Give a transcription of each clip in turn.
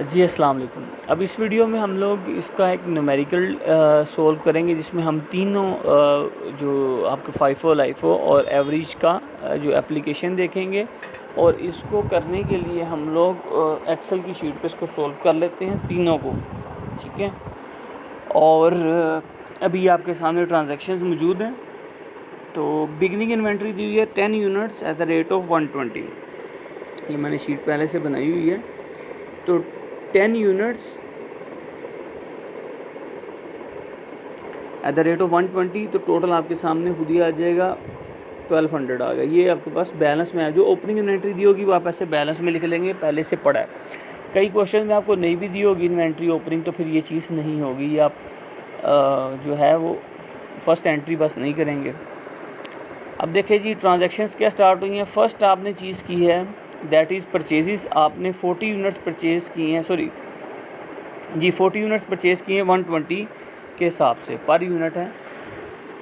जी अस्सलाम वालेकुम। अब इस वीडियो में हम लोग इसका एक न्यूमेरिकल सोल्व करेंगे, जिसमें हम तीनों जो आपके फाइफो, लाइफो और एवरेज का जो एप्लीकेशन देखेंगे। और इसको करने के लिए हम लोग एक्सेल की शीट पे इसको सोल्व कर लेते हैं तीनों को, ठीक है। और अभी आपके सामने ट्रांजैक्शंस मौजूद हैं। तो बिगनिंग इन्वेंट्री दी हुई है 10 units at the rate of 120। ये मैंने शीट पहले से बनाई हुई है। तो 10 units at the rate of 120, तो टोटल आपके सामने खुद ही आ जाएगा 1200 आ गया। ये आपके पास बैलेंस में है। जो ओपनिंग इन्वेंट्री दी होगी वो आप ऐसे बैलेंस में लिख लेंगे, पहले से पड़ा है। कई क्वेश्चन में आपको नहीं भी दी होगी इन्वेंट्री ओपनिंग, तो फिर ये चीज़ नहीं होगी। ये आप जो है वो फर्स्ट एंट्री बस नहीं करेंगे। अब देखिए जी, ट्रांजैक्शंस क्या स्टार्ट हुई हैं। फर्स्ट आपने चीज़ की है दैट इज़ परचेजेस। आपने 40 यूनिट्स परचेज़ की हैं, 40 यूनिट्स परचेज़ किए हैं 120 के हिसाब से, पर यूनिट है।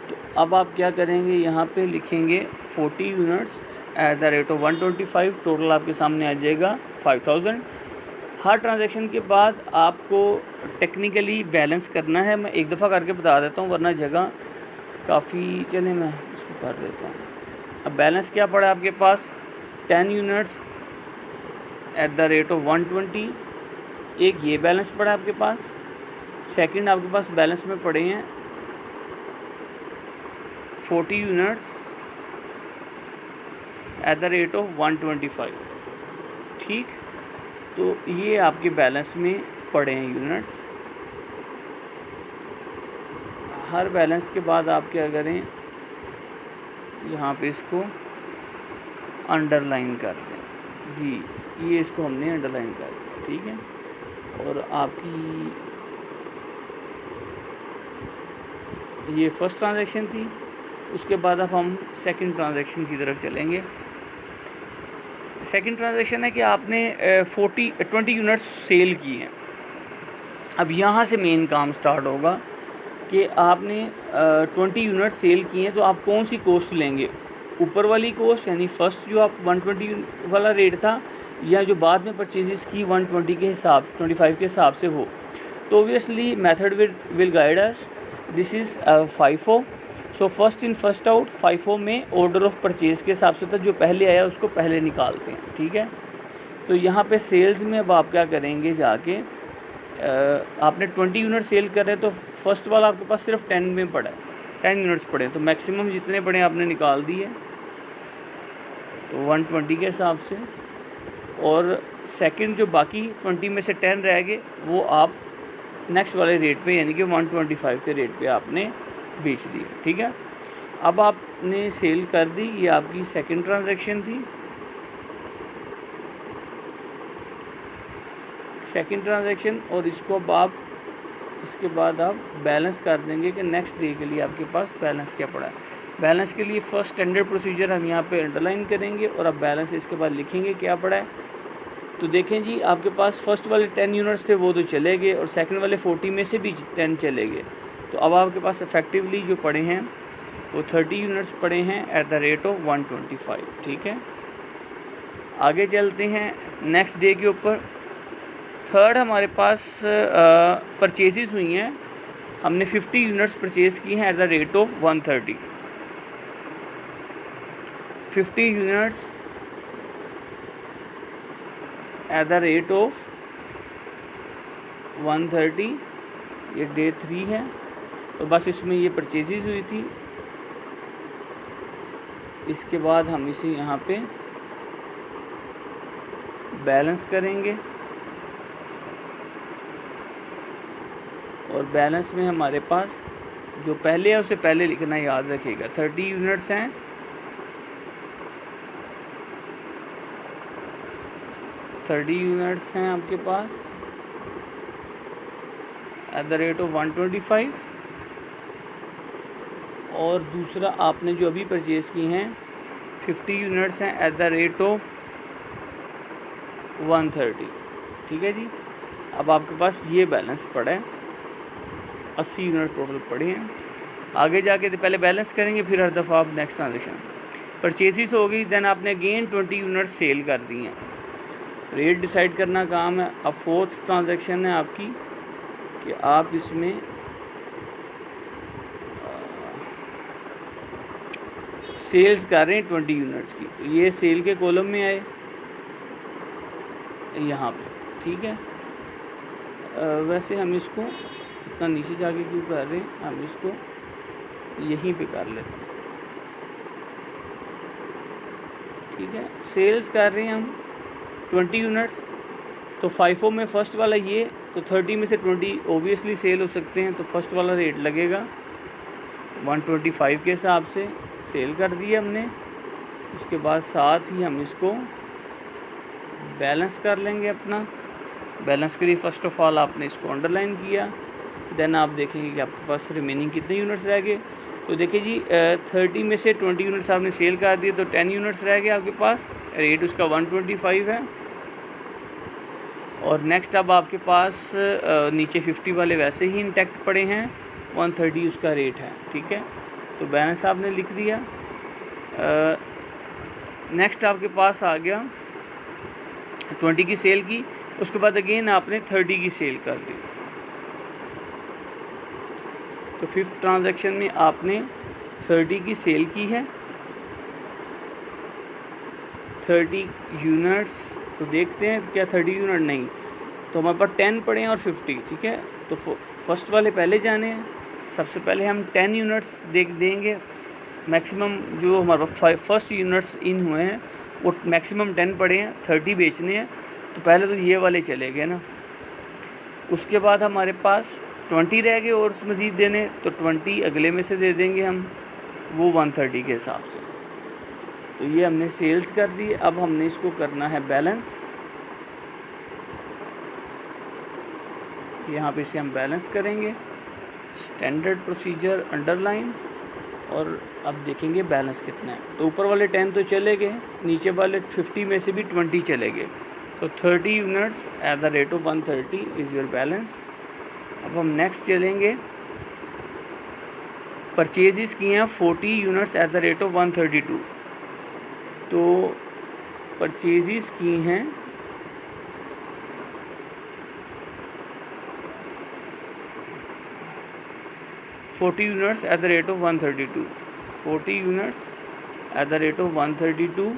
तो अब आप क्या करेंगे, यहाँ पे लिखेंगे 40 units at the rate of 125। Total आपके सामने आ जाएगा 5000। हर ट्रांजैक्शन के बाद आपको टेक्निकली बैलेंस करना है। मैं एक दफ़ा करके बता देता हूँ, वरना जगह काफ़ी चले, मैं इसको कर देता हूँ। अब बैलेंस क्या पड़ा आपके पास, 10 units at the rate of 120। एक ये बैलेंस पड़ा आपके पास। सेकंड आपके पास बैलेंस में पड़े हैं 40 units at the rate of 125, ठीक। तो ये आपके बैलेंस में पड़े हैं यूनिट्स। हर बैलेंस के बाद आप क्या करें, यहाँ पे इसको अंडरलाइन कर दें। जी, ये इसको हमने अंडरलाइन कर दिया, ठीक है। और आपकी ये फर्स्ट ट्रांजैक्शन थी। उसके बाद अब हम सेकंड ट्रांजैक्शन की तरफ चलेंगे। सेकंड ट्रांजैक्शन है कि आपने 20 यूनिट्स सेल की हैं। अब यहाँ से मेन काम स्टार्ट होगा कि आपने 20 यूनिट सेल किए हैं, तो आप कौन सी कॉस्ट लेंगे, ऊपर वाली कॉस्ट यानी फ़र्स्ट जो आप 120 वाला रेट था, या जो बाद में परचेजेस की 120 के हिसाब 25 के हिसाब से हो। तो obviously method will guide us. This is FIFO। So first in first out. FIFO में ऑर्डर ऑफ परचेज़ के हिसाब से था, जो पहले आया उसको पहले निकालते हैं, ठीक है। तो यहाँ पे सेल्स में अब आप क्या करेंगे, जाके आपने 20 यूनिट सेल कर रहे हैं, तो फर्स्ट वाला आपके पास सिर्फ 10 में पड़ा है, 10 यूनिट्स पड़े हैं। तो मैक्सिमम जितने पड़े आपने निकाल दिए, तो 120 के हिसाब से। और सेकंड जो बाकी 20 में से 10 रह गए, वो आप नेक्स्ट वाले रेट पे यानी कि 125 के रेट पे आपने बेच दिए, ठीक है। अब आपने सेल कर दी, ये आपकी सेकंड ट्रांजैक्शन थी। सेकंड ट्रांजैक्शन, और इसको अब आप इसके बाद आप बैलेंस कर देंगे कि नेक्स्ट डे के लिए आपके पास बैलेंस क्या पड़ा है। बैलेंस के लिए फर्स्ट स्टैंडर्ड प्रोसीजर हम यहाँ पे अंडरलाइन करेंगे, और अब बैलेंस इसके बाद लिखेंगे क्या पड़ा है। तो देखें जी, आपके पास फर्स्ट वाले 10 यूनिट्स थे, वो तो चले गए, और सेकंड वाले 40 में से भी 10 चले गए। तो अब आपके पास इफेक्टिवली जो पड़े हैं वो 30 यूनिट्स पड़े हैं एट द रेट ऑफ 125, ठीक है। आगे चलते हैं नेक्स्ट डे के ऊपर। थर्ड हमारे पास परचेजेस हुई हैं। हमने 50 यूनिट्स परचेज़ की हैं at the rate of 130। 50 units at the rate of 130, ये डे 3 है। तो बस इसमें ये परचेजेस हुई थी। इसके बाद हम इसे यहाँ पे बैलेंस करेंगे, और बैलेंस में हमारे पास जो पहले है उसे पहले लिखना याद रखिएगा। 30 यूनिट्स हैं, 30 यूनिट्स हैं आपके पास एट द रेट ऑफ 125। और दूसरा आपने जो अभी परचेज़ की हैं 50 यूनिट्स हैं एट द रेट ऑफ 130, ठीक है जी। अब आपके पास ये बैलेंस पड़ा है, 80 यूनिट टोटल पड़े हैं। आगे जाके तो पहले बैलेंस करेंगे, फिर हर दफ़ा आप नेक्स्ट ट्रांजेक्शन परचेजेस हो गई। देन आपने अगेन 20 यूनिट सेल कर दी हैं। रेट डिसाइड करना काम है। अब फोर्थ ट्रांजैक्शन है आपकी कि आप इसमें सेल्स कर रहे हैं 20 यूनिट्स की, तो ये सेल के कॉलम में आए यहाँ पे, ठीक है। वैसे हम इसको इतना नीचे जाके क्यों कर रहे हैं, हम इसको यहीं पे कर लेते हैं, ठीक है। सेल्स कर रहे हैं हम 20 यूनिट्स, तो FIFO में फ़र्स्ट वाला ये, तो 30 में से 20 ओबियसली सेल हो सकते हैं, तो फर्स्ट वाला रेट लगेगा 125 के हिसाब से, सेल कर दिया हमने। उसके बाद साथ ही हम इसको बैलेंस कर लेंगे अपना। बैलेंस के लिए फ़र्स्ट ऑफ ऑल आपने इसको अंडरलाइन किया, देन आप देखेंगे कि आपके पास रिमेनिंग कितने यूनिट्स रह गए। तो देखिए जी 30 में से 20 यूनिट्स आपने सेल कर दिए, तो 10 यूनिट्स रह गए आपके पास, रेट उसका 125 है। और नेक्स्ट अब आपके पास नीचे 50 वाले वैसे ही इंटैक्ट पड़े हैं, 130 उसका रेट है, ठीक है। तो बैलेंस आपने लिख दिया। नेक्स्ट आपके पास आ गया 20 की सेल की, उसके बाद अगेन आपने 30 की सेल कर दी। तो फिफ्थ ट्रांजैक्शन में आपने 30 की सेल की है, 30 यूनिट्स। तो देखते हैं क्या 30 यूनिट नहीं, तो हमारे पास 10 पड़े हैं और 50, ठीक है। तो फर्स्ट वाले पहले जाने हैं। सबसे पहले हम 10 यूनिट्स देंगे। मैक्सिमम जो हमारे पास फर्स्ट यूनिट्स इन हुए हैं वो मैक्सिमम 10 पड़े हैं, 30 बेचने हैं, तो पहले तो ये वाले चले गए ना। उसके बाद हमारे पास 20 रह गए और मज़ीद देने, तो 20 अगले में से दे देंगे हम, वो 130 के हिसाब से। तो ये हमने सेल्स कर दी। अब हमने इसको करना है बैलेंस। यहाँ पे इसे हम बैलेंस करेंगे, स्टैंडर्ड प्रोसीजर अंडरलाइन, और अब देखेंगे बैलेंस कितना है। तो ऊपर वाले 10 तो चले गए, नीचे वाले 50 में से भी 20 चले गए, तो 30 units at the rate of 130 is your balance. अब हम नेक्स्ट चलेंगे। परचेज़ किए हैं 40 units at the rate of 132, तो परचेज़ की हैं 40 units at the rate of 132, 40 units at the rate of 132।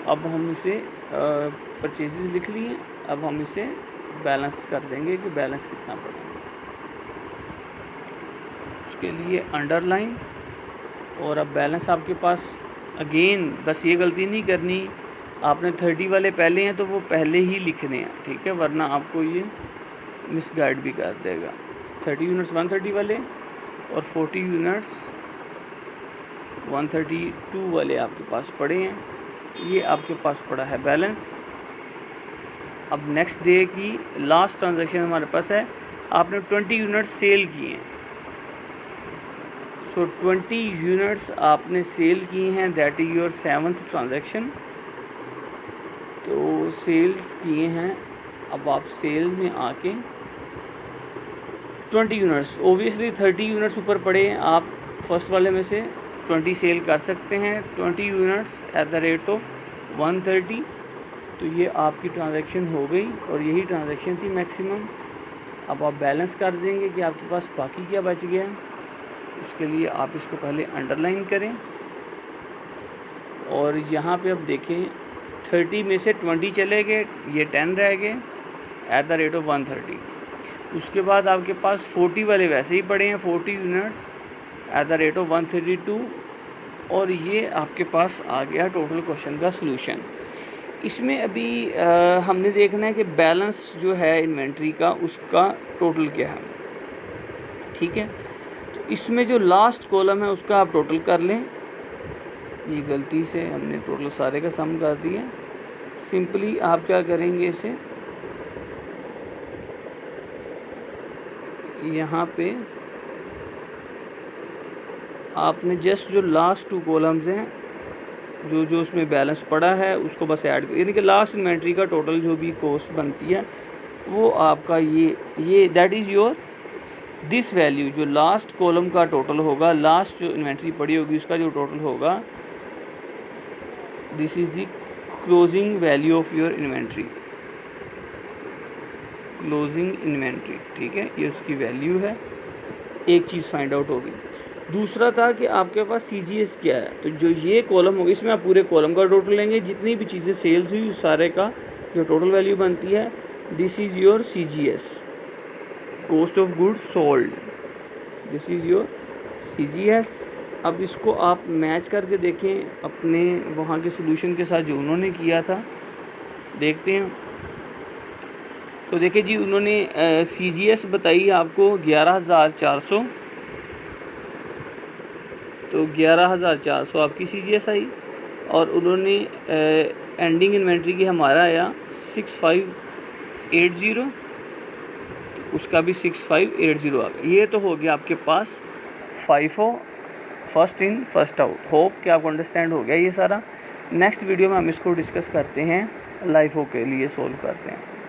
अब हम इसे परचेज़ लिख लिए। अब हम इसे बैलेंस कर देंगे कि बैलेंस कितना पड़ा। उसके लिए अंडरलाइन, और अब बैलेंस आपके पास अगेन बस ये गलती नहीं करनी, आपने 30 वाले पहले हैं तो वो पहले ही लिखने हैं, ठीक है, वरना आपको ये मिसगाइड भी कर देगा। 30 यूनिट्स 130 वाले और 40 यूनिट्स 132 वाले आपके पास पड़े हैं, ये आपके पास पड़ा है बैलेंस। अब नेक्स्ट डे की लास्ट ट्रांजैक्शन हमारे पास है, आपने 20 यूनिट्स सेल किए हैं। सो 20 यूनिट्स आपने सेल किए हैं, that is your 7th transaction. तो सेल्स किए हैं, अब आप सेल में आके 20 यूनिट्स, ओबियसली 30 यूनिट्स ऊपर पड़े हैं, आप फर्स्ट वाले में से 20 सेल कर सकते हैं, 20 units at the rate of 130। तो ये आपकी ट्रांजैक्शन हो गई और यही ट्रांजैक्शन थी मैक्सिमम। अब आप बैलेंस कर देंगे कि आपके पास बाकी क्या बच गया। उसके लिए आप इसको पहले अंडरलाइन करें, और यहाँ पे अब देखें 30 में से 20 चले गए, ये 10 रह गए एट द रेट ऑफ 130। उसके बाद आपके पास 40 वाले वैसे ही पड़े हैं, 40 units at the rate of 132, और ये आपके पास आ गया टोटल क्वेश्चन का सलूशन। इसमें अभी हमने देखना है कि बैलेंस जो है इन्वेंट्री का उसका टोटल क्या है, ठीक है। तो इसमें जो लास्ट कॉलम है उसका आप टोटल कर लें। ये गलती से हमने टोटल सारे का सम कर दिया। सिंपली आप क्या करेंगे, इसे यहाँ पे आपने जस्ट जो लास्ट 2 कॉलम्स हैं जो उसमें बैलेंस पड़ा है उसको बस ऐड, यानी कि लास्ट इन्वेंट्री का टोटल जो भी कॉस्ट बनती है वो आपका ये that is your this value. जो लास्ट कॉलम का टोटल होगा, लास्ट जो इन्वेंट्री पड़ी होगी उसका जो टोटल होगा, this is the closing value of your inventory, closing inventory, ठीक है, ये उसकी वैल्यू है। एक चीज़ फाइंड आउट होगी। दूसरा था कि आपके पास CGS क्या है, तो जो ये कॉलम होगी इसमें आप पूरे कॉलम का टोटल लेंगे, जितनी भी चीज़ें सेल्स हुई उस सारे का जो टोटल वैल्यू बनती है, this is your CGS, cost of goods sold, this is your CGS। अब इसको आप मैच करके देखें अपने वहाँ के सोल्यूशन के साथ जो उन्होंने किया था, देखते हैं। तो देखिए जी, उन्होंने CGS बताई आपको 11,400, तो 11,400 आपकी CGS आई, और उन्होंने एंडिंग इन्वेंट्री की हमारा आया 6580, उसका भी 6580 आ गया। ये तो हो गया आपके पास FIFO, first in first out. Hope कि आपको अंडरस्टैंड हो गया ये सारा। नेक्स्ट वीडियो में हम इसको डिस्कस करते हैं, LIFO के लिए सोल्व करते हैं।